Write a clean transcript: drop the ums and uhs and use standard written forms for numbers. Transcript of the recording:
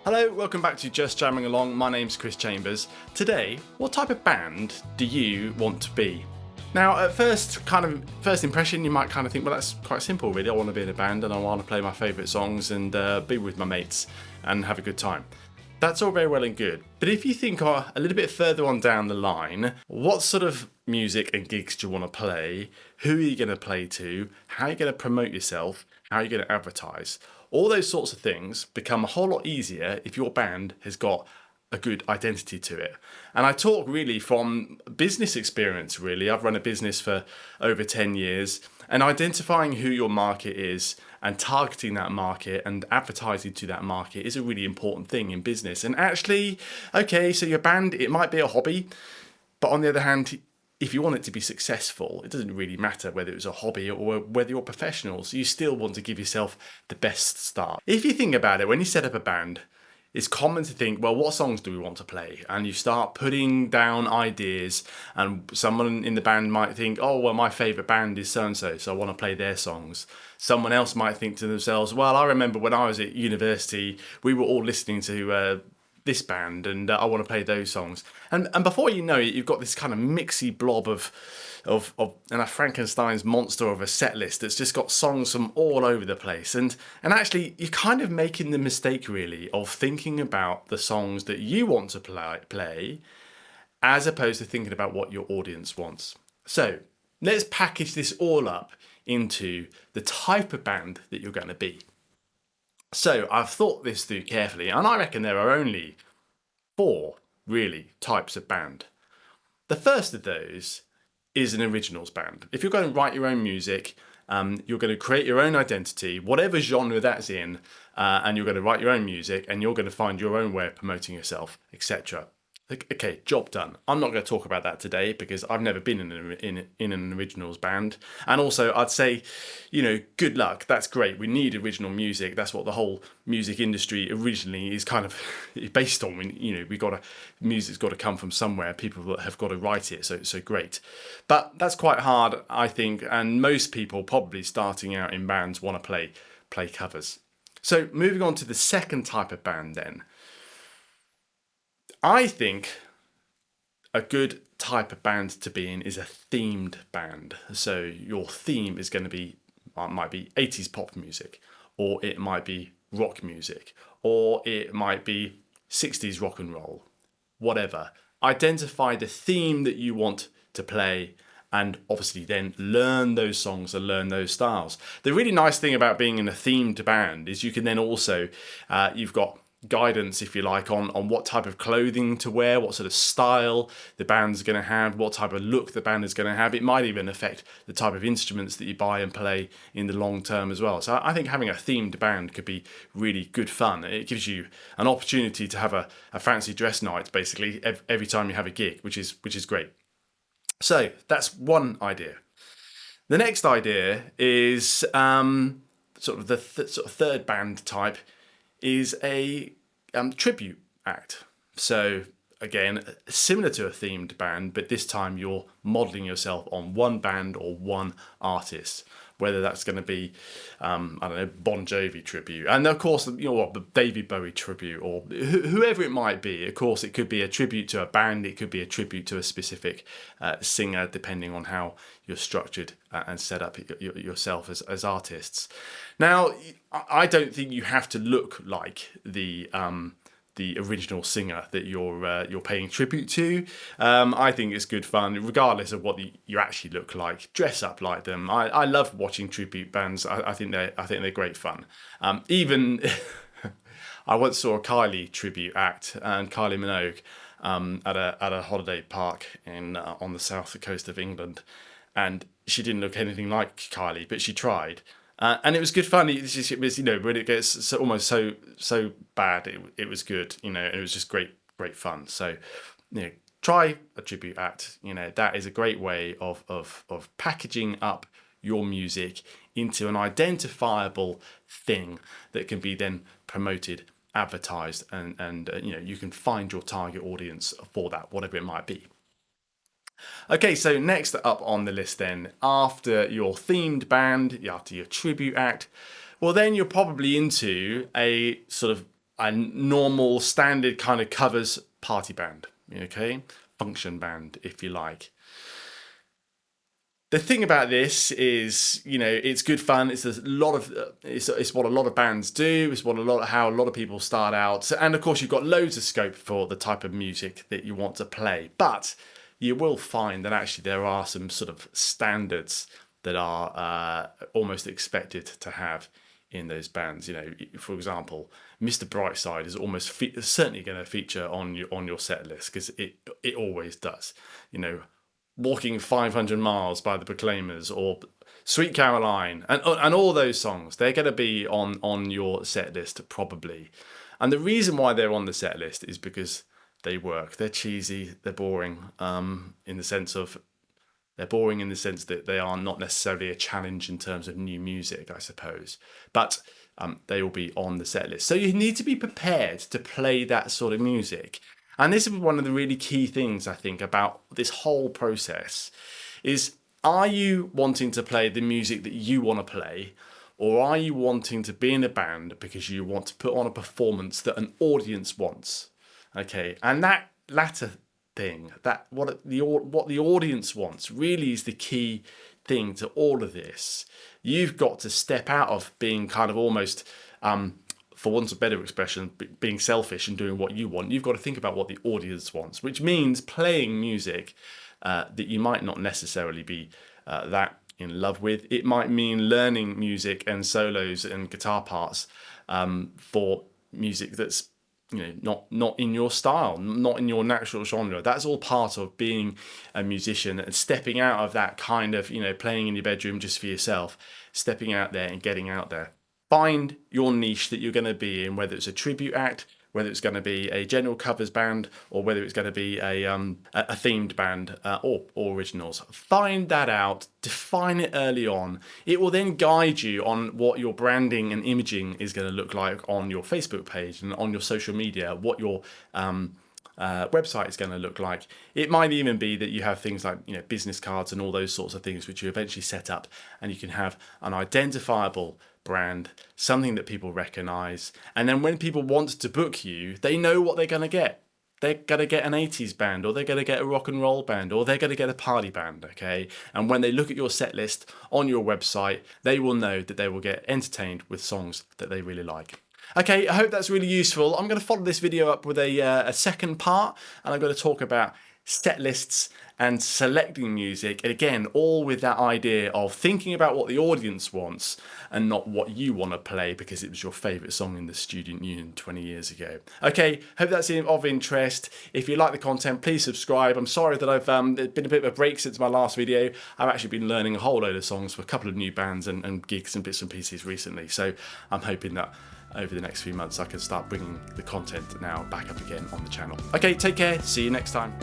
Hello, welcome back to Just Jamming Along. My name's Chris Chambers. Today, what type of band do you want to be? Now, at first impression, you might kind of think, well, that's quite simple, really. I want to be in a band and I want to play my favourite songs and be with my mates and have a good time. That's all very well and good. But if you think a little bit further on down the line, what sort of music and gigs do you want to play? Who are you going to play to? How are you going to promote yourself? How are you going to advertise? All those sorts of things become a whole lot easier if your band has got a good identity to it. And I talk really from business experience, really. I've run a business for over 10 years, and identifying who your market is and targeting that market and advertising to that market is a really important thing in business. And actually, okay, so your band, it might be a hobby, but on the other hand, if you want it to be successful, it doesn't really matter whether it's a hobby or whether you're professionals. You still want to give yourself the best start. If you think about it, when you set up a band, it's common to think, well, what songs do we want to play? And you start putting down ideas, and someone in the band might think, oh, well, my favourite band is so-and-so, so I want to play their songs. Someone else might think to themselves, well, I remember when I was at university, we were all listening to this band and I want to play those songs. And before you know it, you've got this kind of mixy blob of a Frankenstein's monster of a set list that's just got songs from all over the place. And actually, you're kind of making the mistake, really, of thinking about the songs that you want to play as opposed to thinking about what your audience wants. So let's package this all up into the type of band that you're going to be. So I've thought this through carefully, and I reckon there are only 4 really types of band. The first of those is an originals band. If you're going to write your own music, you're going to create your own identity, whatever genre that's in, and you're going to write your own music, and you're going to find your own way of promoting yourself, etc. Okay, job done. I'm not going to talk about that today because I've never been in an originals band. And also, I'd say, good luck. That's great. We need original music. That's what the whole music industry originally is kind of based on. Music's got to come from somewhere. People have got to write it. So great. But that's quite hard, I think. And most people probably starting out in bands want to play covers. So moving on to the second type of band then. I think a good type of band to be in is a themed band. So your theme is going to be, might be 80s pop music, or it might be rock music, or it might be 60s rock and roll, whatever. Identify the theme that you want to play and obviously then learn those songs and learn those styles. The really nice thing about being in a themed band is you can then also, you've got guidance, if you like, on what type of clothing to wear, what sort of style the band's going to have, what type of look the band is going to have. It might even affect the type of instruments that you buy and play in the long term as well. So I think having a themed band could be really good fun. It gives you an opportunity to have a fancy dress night basically every time you have a gig, which is great. So that's one idea. The next idea is sort of the third band type is a tribute act. So again, similar to a themed band, but this time you're modelling yourself on one band or one artist, whether that's going to be, Bon Jovi tribute. And of course, the David Bowie tribute or whoever it might be. Of course, it could be a tribute to a band. It could be a tribute to a specific singer, depending on how you're structured and set up yourself as artists. Now, I don't think you have to look like the original singer that you're paying tribute to. I think it's good fun, regardless of what you actually look like. Dress up like them. I love watching tribute bands. I think they're great fun. Even I once saw a Kylie tribute act and Kylie Minogue at a holiday park on the south coast of England, and she didn't look anything like Kylie, but she tried. And it was good fun. It was, when it gets almost so bad, it was good, and it was just great fun. So, try a tribute act. That is a great way of packaging up your music into an identifiable thing that can be then promoted, advertised, and you can find your target audience for that, whatever it might be. Okay, so next up on the list then, after your themed band, after your tribute act, well then you're probably into a sort of a normal standard kind of covers party band, okay? Function band, if you like. The thing about this is, you know, it's good fun. It's a lot of, it's what a lot of bands do. It's what how a lot of people start out. And of course, you've got loads of scope for the type of music that you want to play. But you will find that actually there are some sort of standards that are almost expected to have in those bands. You know, for example, Mr. Brightside is almost certainly going to feature on your set list, because it always does. You know, Walking 500 Miles by the Proclaimers, or Sweet Caroline, and all those songs, they're going to be on your set list probably. And the reason why they're on the set list is because they work. They're cheesy, they're boring, in the sense that they are not necessarily a challenge in terms of new music, I suppose. But they will be on the set list. So you need to be prepared to play that sort of music. And this is one of the really key things, I think, about this whole process is, are you wanting to play the music that you want to play, or are you wanting to be in a band because you want to put on a performance that an audience wants? Okay, and that latter thing, that what the audience wants, really is the key thing to all of this. You've got to step out of being kind of almost, for want of a better expression, being selfish and doing what you want. You've got to think about what the audience wants, which means playing music that you might not necessarily be that in love with. It might mean learning music and solos and guitar parts for music that's, you know, not in your style, not in your natural genre. That's all part of being a musician and stepping out of that kind of, you know, playing in your bedroom just for yourself, stepping out there and getting out there. Find your niche that you're going to be in, whether it's a tribute act, whether it's going to be a general covers band, or whether it's going to be a themed band, or originals. Find that out, define it early on. It will then guide you on what your branding and imaging is going to look like on your Facebook page and on your social media, what your website is going to look like. It might even be that you have things like, you know, business cards and all those sorts of things, which you eventually set up, and you can have an identifiable brand, something that people recognize. And then when people want to book you, they know what they're going to get. They're going to get an 80s band, or they're going to get a rock and roll band, or they're going to get a party band, okay? And when they look at your set list on your website, they will know that they will get entertained with songs that they really like. Okay, I hope that's really useful. I'm going to follow this video up with a second part, and I'm going to talk about set lists and selecting music. And again, all with that idea of thinking about what the audience wants and not what you want to play because it was your favourite song in the student union 20 years ago. Okay, hope that's of interest. If you like the content, please subscribe. I'm sorry that I've there's been a bit of a break since my last video. I've actually been learning a whole load of songs for a couple of new bands and gigs and bits and pieces recently. So I'm hoping that over the next few months I can start bringing the content now back up again on the channel. Okay, take care. See you next time.